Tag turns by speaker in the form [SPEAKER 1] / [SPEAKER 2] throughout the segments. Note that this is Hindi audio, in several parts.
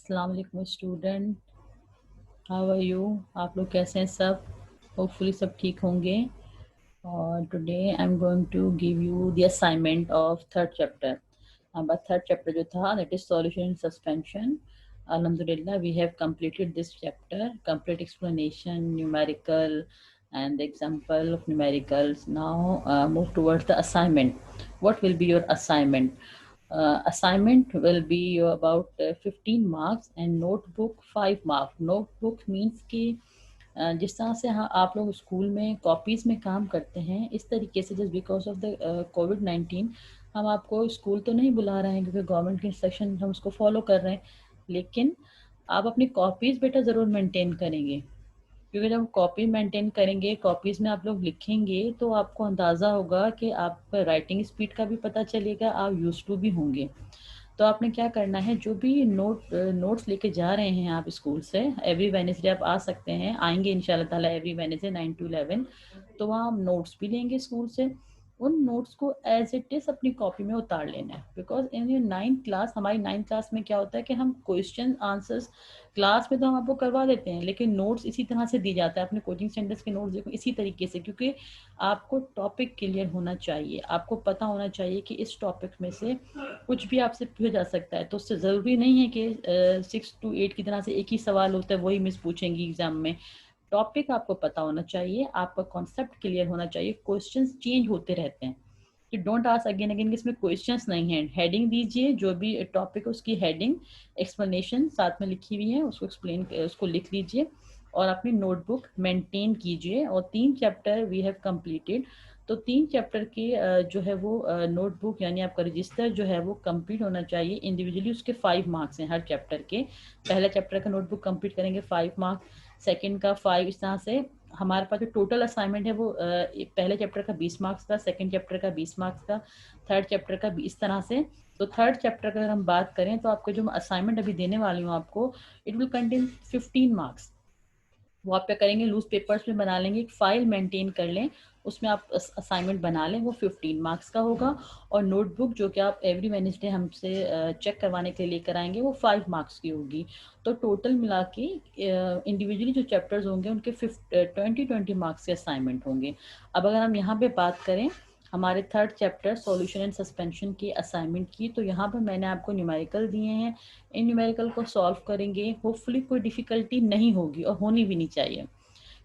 [SPEAKER 1] अस्सलाम वालेकुम स्टूडेंट, हाउ आर यू? आप लोग कैसे हैं सब? होपफुली सब ठीक होंगे। और today I am going to give you the assignment of third chapter. हमारा थर्ड चैप्टर जो था that is solution in suspension. Alhamdulillah, we have completed this chapter, complete explanation, numerical and the example of numericals. Now move towards the assignment. What will be your assignment? Assignment will be about 15 marks and notebook 5 marks. Notebook means कि जिस तरह से हाँ आप लोग स्कूल में कॉपीज़ में काम करते हैं इस तरीके से जस्ट बिकॉज ऑफ द कोविड-19 हम आपको स्कूल तो नहीं बुला रहे हैं क्योंकि गवर्नमेंट के इंस्ट्रक्शन हम उसको फॉलो कर रहे हैं, लेकिन आप अपनी कॉपीज़ बेटा ज़रूर मेंटेन करेंगे। क्योंकि जब कॉपी मेंटेन करेंगे, कॉपीज़ में आप लोग लिखेंगे तो आपको अंदाज़ा होगा कि आप राइटिंग स्पीड का भी पता चलेगा, आप यूज्ड टू भी होंगे। तो आपने क्या करना है, जो भी नोट्स लेके जा रहे हैं आप स्कूल से, एवरी वेडनेसडे आप आ सकते हैं, आएंगे इंशाल्लाह ताला एवरी वेडनेसडे 9 to 11। तो वहाँ हम नोट्स भी लेंगे स्कूल से। उन नोट्स को एज इट इज़ अपनी कॉपी में उतार लेना है, because in your 9th class, हमारी 9th क्लास में क्या होता है कि हम क्वेश्चन आंसर्स क्लास में तो हम आपको करवा देते हैं, लेकिन नोट्स इसी तरह से दी जाता है। अपने कोचिंग सेंटर्स के नोट्स देखो इसी तरीके से, क्योंकि आपको टॉपिक क्लियर होना चाहिए, आपको पता होना चाहिए कि इस टॉपिक में से कुछ भी आपसे पूछा जा सकता है। तो उससे ज़रूरी नहीं है कि 6 to 8 की तरह से एक ही सवाल होता है वही मिस पूछेंगी एग्जाम में। टॉपिक आपको पता होना चाहिए, आपका कॉन्सेप्ट क्लियर होना चाहिए। क्वेश्चंस चेंज होते रहते हैं कि डोंट आस्क अगेन अगेन कि इसमें क्वेश्चंस नहीं है। हेडिंग दीजिए, जो भी टॉपिक है उसकी हेडिंग, एक्सप्लेनेशन साथ में लिखी हुई है, उसको एक्सप्लेन उसको लिख लीजिए और अपनी नोटबुक मेंटेन कीजिए। और 3 चैप्टर वी हैव कंप्लीटेड। तो 3 चैप्टर की जो है वो नोटबुक यानी आपका रजिस्टर जो है वो कंप्लीट होना चाहिए। इंडिविजुअली उसके 5 मार्क्स हैं हर चैप्टर के। पहला चैप्टर का नोटबुक कंप्लीट करेंगे 5 मार्क्स, सेकंड का 5, इस तरह से हमारे पास जो टोटल असाइनमेंट है वो पहले चैप्टर का 20 मार्क्स का, सेकंड चैप्टर का 20 मार्क्स का, थर्ड चैप्टर का 20, तरह से। तो थर्ड चैप्टर का अगर हम बात करें तो आपको जो असाइनमेंट अभी देने वाली हूँ आपको, इट विल कंटेन 15 मार्क्स। वो आप क्या करेंगे, लूज पेपर्स में बना लेंगे, एक फाइल मेंटेन कर लें, उसमें आप असाइनमेंट बना लें, वो 15 मार्क्स का होगा। और नोटबुक जो कि आप एवरी वेडनेसडे हमसे चेक करवाने के लिए लेकर आएंगे वो 5 मार्क्स की होगी। तो टोटल मिला के इंडिविजुअली जो चैप्टर्स होंगे उनके 20 मार्क्स के असाइनमेंट होंगे। अब अगर हम यहाँ पे बात करें हमारे third chapter solution and suspension की असाइनमेंट की, तो यहाँ पर मैंने आपको न्यूमेरिकल दिए हैं। इन न्यूमेरिकल को सॉल्व करेंगे, होपफुली कोई डिफ़िकल्टी नहीं होगी और होनी भी नहीं चाहिए,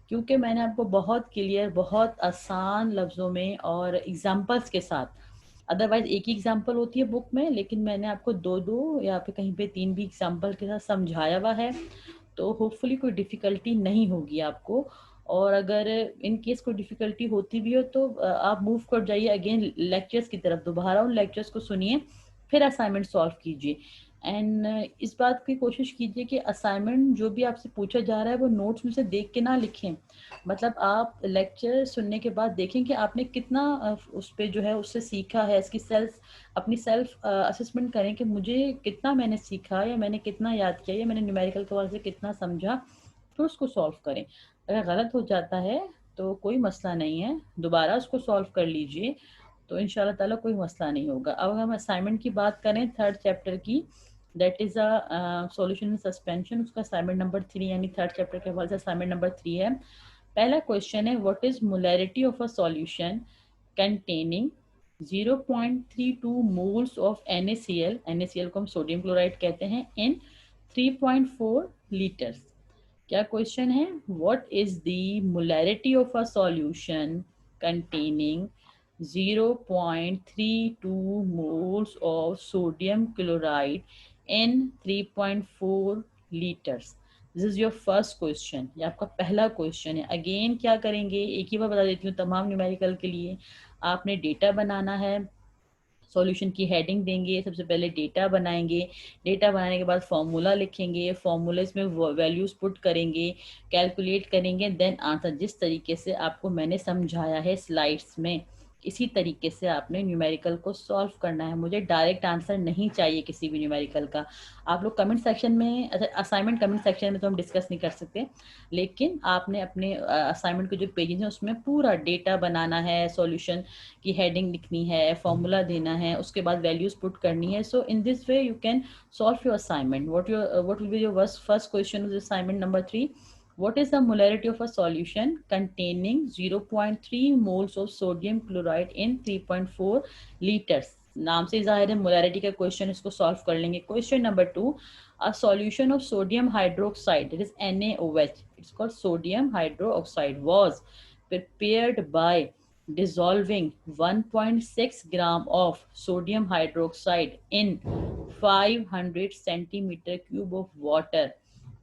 [SPEAKER 1] क्योंकि मैंने आपको बहुत क्लियर, बहुत आसान लफ्ज़ों में और एग्जांपल्स के साथ, अदरवाइज एक ही एग्जांपल होती है बुक में, लेकिन मैंने आपको 2-2 या फिर कहीं पे 3 भी एग्जांपल के साथ समझाया हुआ है। तो होपफुली कोई डिफ़िकल्टी नहीं होगी आपको। और अगर इन केस कोई डिफ़िकल्टी होती भी हो तो आप मूव कर जाइए अगेन लेक्चर्स की तरफ, दोबारा उन लेक्चर्स को सुनिए, फिर असाइनमेंट सॉल्व कीजिए। एंड इस बात की कोशिश कीजिए कि असाइनमेंट जो भी आपसे पूछा जा रहा है वो नोट्स में से देख के ना लिखें। मतलब आप लेक्चर सुनने के बाद देखें कि आपने कितना उस पे जो है उससे सीखा है, इसकी अपनी सेल्फ असेसमेंट करें कि मुझे कितना मैंने सीखा, या मैंने कितना याद किया, या मैंने न्यूमेरिकल के हवाले से कितना समझा, फिर उसको सॉल्व करें। अगर गलत हो जाता है तो कोई मसला नहीं है, दोबारा उसको सॉल्व कर लीजिए, तो इंशाल्लाह ताला कोई मसला नहीं होगा। अब हम असाइनमेंट की बात करें थर्ड चैप्टर की, that is a solution in suspension, उसका असाइनमेंट नंबर 3 यानी थर्ड चैप्टर के हवाले से असाइनमेंट नंबर 3 है। पहला क्वेश्चन है, what is molarity of a solution containing 0.32 moles of NaCl, NaCl को हम सोडियम क्लोराइड कहते हैं, इन 3.4 लीटर्स। क्या क्वेश्चन है, what is the molarity of a solution containing 0.32 moles of sodium chloride in 3.4 liters? This is your first question, ये आपका पहला क्वेश्चन है। अगेन क्या करेंगे, एक ही बार बता देती हूँ तमाम न्यूमेरिकल के लिए, आपने डेटा बनाना है, सॉल्यूशन की हेडिंग देंगे, सबसे पहले डेटा बनाएंगे, डेटा बनाने के बाद फॉर्मूला लिखेंगे, फॉर्मूलेस में वैल्यूज पुट करेंगे, कैलकुलेट करेंगे, देन आंसर, जिस तरीके से आपको मैंने समझाया है स्लाइड्स में। इसी तरीके से आपने न्यूमेरिकल को सॉल्व करना है। मुझे डायरेक्ट आंसर नहीं चाहिए किसी भी न्यूमेरिकल का। आप लोग कमेंट सेक्शन में, अच्छा असाइनमेंट कमेंट सेक्शन में तो हम डिस्कस नहीं कर सकते, लेकिन आपने अपने असाइनमेंट के जो पेजेस हैं उसमें पूरा डेटा बनाना है, सॉल्यूशन की हेडिंग लिखनी है, फॉर्मूला देना है, उसके बाद वैल्यूज पुट करनी है। So in this way you can solve your assignment. What will be your first question of assignment number 3? What is the molarity of a solution containing 0.3 moles of sodium chloride in 3.4 liters? नाम से जाहिर है मोलैरिटी का क्वेश्चन, इसको सॉल्व कर लेंगे। Question number 2, a solution of sodium hydroxide, it is NaOH, it's called sodium hydroxide, was prepared by dissolving 1.6 gram of sodium hydroxide in 500 centimeter cube of water.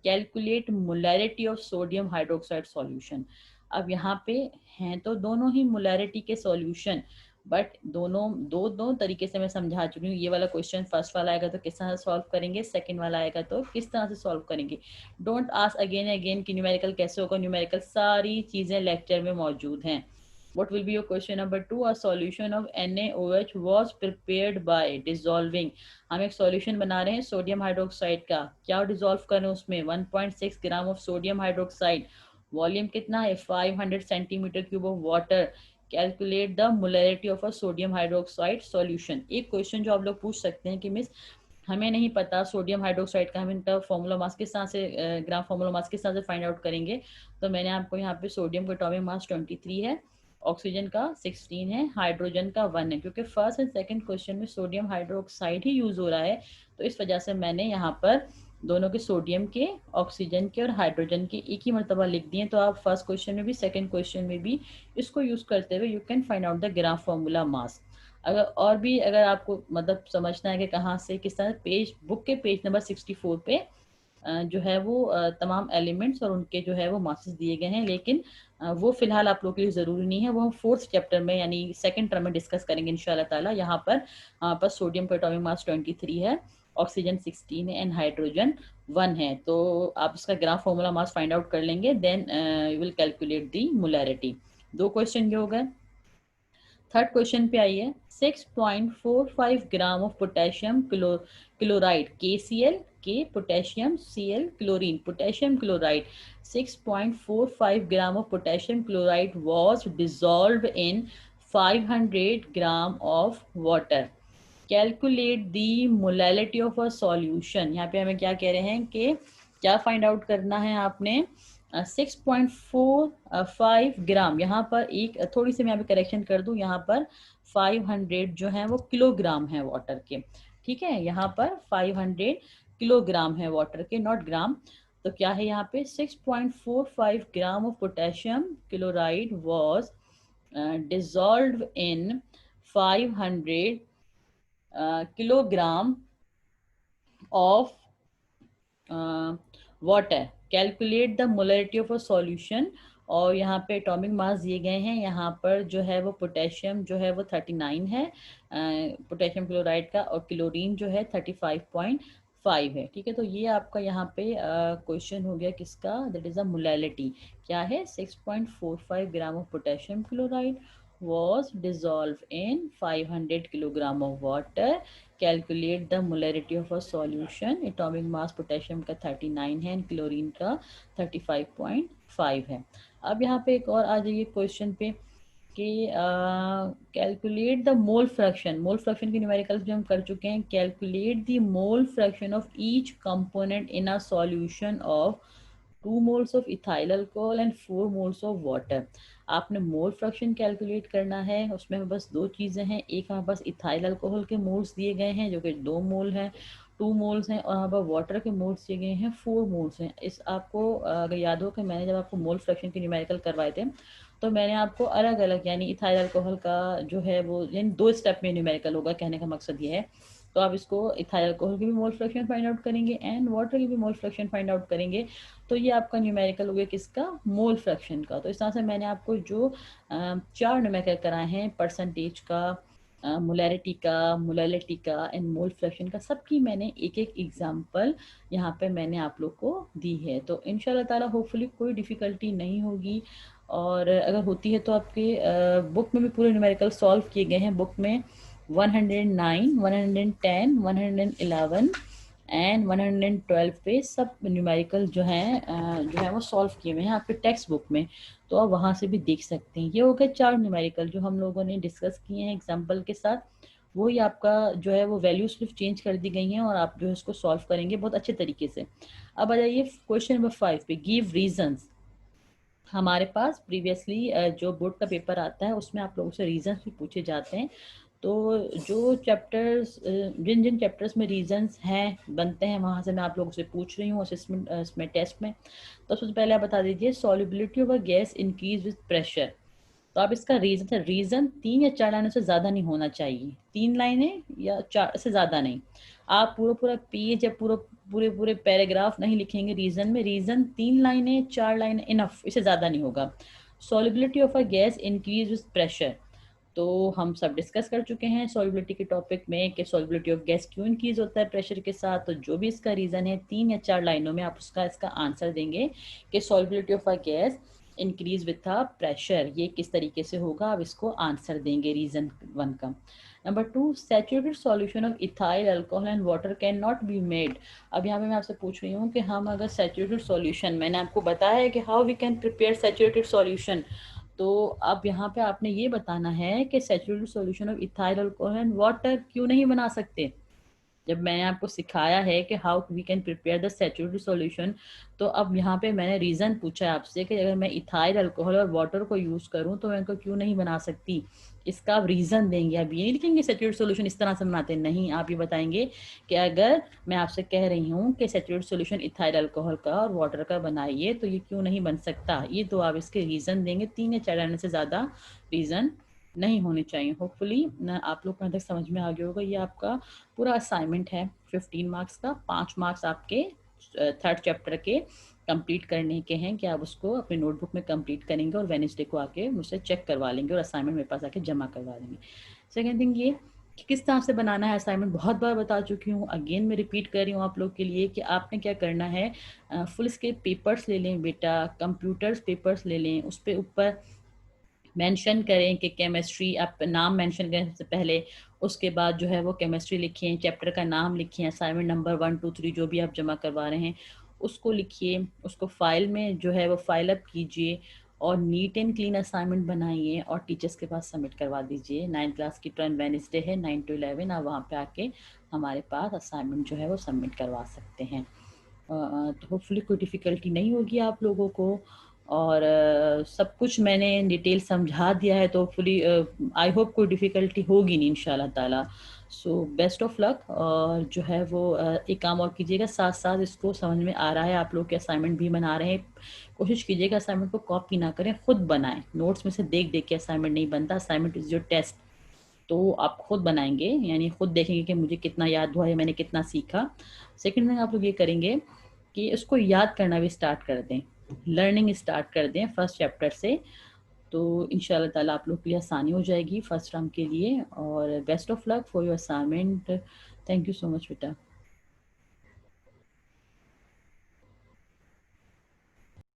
[SPEAKER 1] Calculate molarity of sodium hydroxide solution. अब यहाँ पे हैं तो दोनों ही मोलैरिटी के सॉल्यूशन, बट दोनों दो दो तरीके से मैं समझा चुकी हूँ। ये वाला क्वेश्चन फर्स्ट वाला आएगा तो किस तरह से सॉल्व करेंगे, सेकंड वाला आएगा तो किस तरह से सॉल्व करेंगे। डोंट आस्क अगेन अगेन कि न्यूमेरिकल कैसे होगा, न्यूमेरिकल सारी चीजें लेक्चर में मौजूद हैं। What will be your question number 2? A solution of NaOH was prepared by dissolving. हम एक सॉल्यूशन बना रहे हैं सोडियम हाइड्रोक्साइड का। क्या डिजोल्व करें उसमें? 1.6 gram of sodium hydroxide. Volume कितना है? 500 centimetre cube of water. Calculate the molarity of a sodium hydroxide solution. एक क्वेश्चन जो आप लोग पूछ सकते हैं कि मिस हमें नहीं पता सोडियम हाइड्रोक्साइड का, हम इनका फॉर्मूला मास किस तरह से, ग्राम फॉर्मूला मास किस तरह से फाइंड आउट करेंगे। तो मैंने आपको यहाँ पे सोडियम का एटॉमिक मास 23 है, ऑक्सीजन का 16 है, हाइड्रोजन का 1 है। क्योंकि फर्स्ट एंड सेकंड क्वेश्चन में सोडियम हाइड्रोक्साइड ही यूज हो रहा है, तो इस वजह से मैंने यहाँ पर दोनों के, सोडियम के, ऑक्सीजन के और हाइड्रोजन के एक ही मरतबा लिख दिए। तो आप फर्स्ट क्वेश्चन में भी सेकंड क्वेश्चन में भी इसको यूज करते हुए you can find out the graph formula मास। अगर और भी अगर आपको मतलब समझना है कि कहाँ से किस तरह, पेज बुक के पेज नंबर 64 पे जो है वो तमाम एलिमेंट्स और उनके जो है वो मासेस दिए गए हैं, लेकिन वो फिलहाल आप लोगों के लिए ज़रूरी नहीं है। वो हम फोर्थ चैप्टर में यानी सेकंड टर्म में डिस्कस करेंगे इंशाल्लाह ताला। यहाँ पर सोडियम का एटॉमिक मास 23 है, ऑक्सीजन 16 है एंड हाइड्रोजन 1 है। तो आप इसका graph formula mass find out कर लेंगे, then you will calculate the molarity. दो क्वेश्चन जो हो गए। थर्ड क्वेश्चन पे आइए। 6.45 gram of potassium chloride KCl, K potassium, Cl chlorine, potassium chloride, 6.45 gram of potassium chloride was dissolve in 500 gram of water. Calculate the molality of a solution. यहाँ पे हमें क्या कह रहे हैं कि क्या फाइंड आउट करना है आपने? 6.45 ग्राम, यहाँ पर एक थोड़ी सी मैं अभी करेक्शन कर दूं, यहाँ पर 500 जो है वो किलोग्राम है वाटर के, ठीक है। यहाँ पर 500 किलोग्राम है वाटर के, नॉट ग्राम। तो क्या है यहाँ पे? 6.45 gram of potassium chloride was dissolve in 500 kilogram of water. Calculate the molarity of a solution. और यहाँ पे एटॉमिक मास दिए गए हैं। यहाँ पर जो है वो पोटेशियम जो है वो 39 है पोटेशियम क्लोराइड का, और क्लोरीन जो है 35.5 है, ठीक है। तो ये आपका यहाँ पे क्वेश्चन हो गया किसका? That is the molality. क्या है? 6.45 gram of potassium chloride was dissolved in 500 kilogram of water. Calculate the molarity of a solution. Atomic mass potassium का 39 है, क्लोरीन का 35.5 है। अब यहाँ पे एक और आ जाइए क्वेश्चन पे कि calculate the mole fraction. Mole fraction की न्यूमेरिकल भी हम कर चुके हैं। Calculate the mole fraction of each component in a solution of 2 moles of ethyl alcohol and 4 moles of water। आपने मोल फ्रैक्शन कैलकुलेट करना है। उसमें बस दो चीज़ें हैं, एक हमारे पास इथाइल अल्कोहल के मोल्स दिए गए हैं जो कि 2 मोल हैं, 2 मोल्स हैं, और यहाँ पर वाटर के मोल्स दिए गए हैं 4 मोल्स हैं। इस आपको अगर याद हो कि मैंने जब आपको मोल फ्रैक्शन के न्यूमेरिकल करवाए थे तो मैंने आपको अलग अलग यानी इथाइल अल्कोहल का जो है वो यानी 2 स्टेप में न्यूमेरिकल होगा, कहने का मकसद ये है। तो आप इसको इथाइल अल्कोहल की भी मोल फ्रैक्शन फाइंड आउट करेंगे एंड वाटर की भी मोल फ्रैक्शन फाइंड आउट करेंगे। तो ये आपका न्यूमेरिकल हो गया किसका? मोल फ्रैक्शन का। तो इस तरह से मैंने आपको जो 4 न्यूमेरिकल कराए हैं, परसेंटेज का, मोलैलिटी का एंड मोल फ्रैक्शन का, सबकी मैंने एक एक एग्जाम्पल यहाँ पे मैंने आप लोग को दी है। तो इंशाल्लाह ताला होपफुली कोई डिफ़िकल्टी नहीं होगी। और अगर होती है तो आपके बुक में भी पूरे न्यूमेरिकल सॉल्व किए गए हैं। बुक में 109, 110, 111 एंड 112 पे सब न्यूमेरिकल जो है वो सॉल्व किए हुए हैं आपके टेक्स्ट बुक में, तो आप वहाँ से भी देख सकते हैं। ये हो गए 4 न्यूमेरिकल जो हम लोगों ने डिस्कस किए हैं एग्जाम्पल के साथ। वही आपका जो है वो वैल्यू सिर्फ चेंज कर दी गई हैं और आप जो है उसको सॉल्व करेंगे बहुत अच्छे तरीके से। अब आ जाइए क्वेश्चन नंबर 5 पे, गिव रीजंस। हमारे पास प्रीवियसली जो बोर्ड का पेपर आता है उसमें आप लोगों से रीजंस भी पूछे जाते हैं। तो जो चैप्टर्स जिन जिन चैप्टर्स में रीजंस हैं बनते हैं वहाँ से मैं आप लोगों से पूछ रही हूँ असेसमेंट इसमें टेस्ट में। तो सबसे पहले आप बता दीजिए, solubility of a gas increase with pressure. तो आप इसका रीजन है, रीजन 3 या 4 लाइनों से ज्यादा नहीं होना चाहिए, 3 लाइनें या 4 से ज्यादा नहीं। आप पूरा पूरा पेज या पूरे पूरे पैराग्राफ नहीं लिखेंगे रीजन में, रीजन 3 लाइनें 4 लाइनें इनफ, इससे ज्यादा नहीं होगा। Solubility of a gas increase with pressure, तो हम सब डिस्कस कर चुके हैं सॉल्युबिलिटी के टॉपिक में कि सॉल्युबिलिटी ऑफ गैस क्यों इंक्रीज होता है प्रेशर के साथ। तो जो भी इसका रीजन है 3 या 4 लाइनों में आप उसका इसका आंसर देंगे कि solubility of a gas increase with a pressure, ये किस तरीके से होगा, आप इसको आंसर देंगे रीजन 1 का। Number 2, saturated solution of ethyl alcohol and water can not be made. अब यहाँ पे मैं आपसे पूछ रही हूँ कि हम अगर सैचुरेटेड सॉल्यूशन, मैंने आपको बताया है कि how we can prepare saturated solution, तो अब यहाँ पे आपने ये बताना है कि saturated solution of ethyl alcohol and water क्यों नहीं बना सकते। जब मैंने आपको सिखाया है कि how we can prepare the saturated solution, तो अब यहाँ पे मैंने रीज़न पूछा है आपसे कि अगर मैं इथाइल अल्कोहल और वाटर को यूज़ करूँ तो मैं इनको क्यों नहीं बना सकती, इसका आप रीज़न देंगे। आप ये नहीं लिखेंगे सैचुरेटेड सॉल्यूशन इस तरह से बनाते हैं, नहीं, आप ये बताएंगे कि अगर मैं आपसे कह रही हूँ कि सैचुरेटेड सॉल्यूशन इथाइल अल्कोहल का और वाटर का बनाइए तो ये क्यों नहीं बन सकता, ये तो आप इसके रीज़न देंगे। 3 या 4 लाइन से ज़्यादा रीज़न नहीं होने चाहिए। होपफुली आप लोग को यहाँ तक समझ में आ गया होगा। ये आपका पूरा असाइनमेंट है 15 मार्क्स का, 5 मार्क्स आपके थर्ड चैप्टर के कंप्लीट करने के हैं कि आप उसको अपने नोटबुक में कंप्लीट करेंगे और वेडनेसडे को आके मुझसे चेक करवा लेंगे और असाइनमेंट मेरे पास आके जमा करवा देंगे। सेकेंड थिंग ये कि किस तरह से बनाना है असाइनमेंट बहुत बार बता चुकी हूँ, अगेन मैं रिपीट कर रही हूँ आप लोग के लिए कि आपने क्या करना है, फुल स्केप पेपर्स ले लें बेटा, कंप्यूटर्स पेपर्स ले लें, उस पर ऊपर मेंशन करें कि केमिस्ट्री, आप नाम मेंशन करें सबसे पहले, उसके बाद जो है वो केमिस्ट्री लिखिए, चैप्टर का नाम लिखिए, असाइनमेंट नंबर 1 2 3 जो भी आप जमा करवा रहे हैं उसको लिखिए, उसको फाइल में जो है वो फाइल अप कीजिए और नीट एंड क्लीन असाइनमेंट बनाइए और टीचर्स के पास सबमिट करवा दीजिए। 9th क्लास की टर्न वेडनेसडे है 9 to 11, आप वहाँ पे आके हमारे पास असाइनमेंट जो है वो सबमिट करवा सकते हैं। तो होपफुली कोई डिफ़िकल्टी नहीं होगी आप लोगों को, और सब कुछ मैंने डिटेल समझा दिया है, तो होपफुली आई होप कोई डिफ़िकल्टी होगी नहीं इंशाल्लाह ताला। So best of luck. और जो है वो एक काम और कीजिएगा, साथ साथ इसको समझ में आ रहा है आप लोग के असाइनमेंट भी बना रहे हैं, कोशिश कीजिएगा असाइनमेंट को कॉपी ना करें, खुद बनाएं। नोट्स में से देख देख के असाइनमेंट नहीं बनता, असाइनमेंट इज़ योर टेस्ट। तो आप खुद बनाएंगे यानी खुद देखेंगे कि मुझे कितना याद हुआ या मैंने कितना सीखा। सेकेंड थिंग आप लोग ये करेंगे कि इसको याद करना भी स्टार्ट कर दें, लर्निंग स्टार्ट कर दें फर्स्ट चैप्टर से, तो इंशाल्लाह ताला आप लोग के लिए आसानी हो जाएगी फर्स्ट टर्म के लिए। और best of luck for your assignment. Thank you so much बेटा।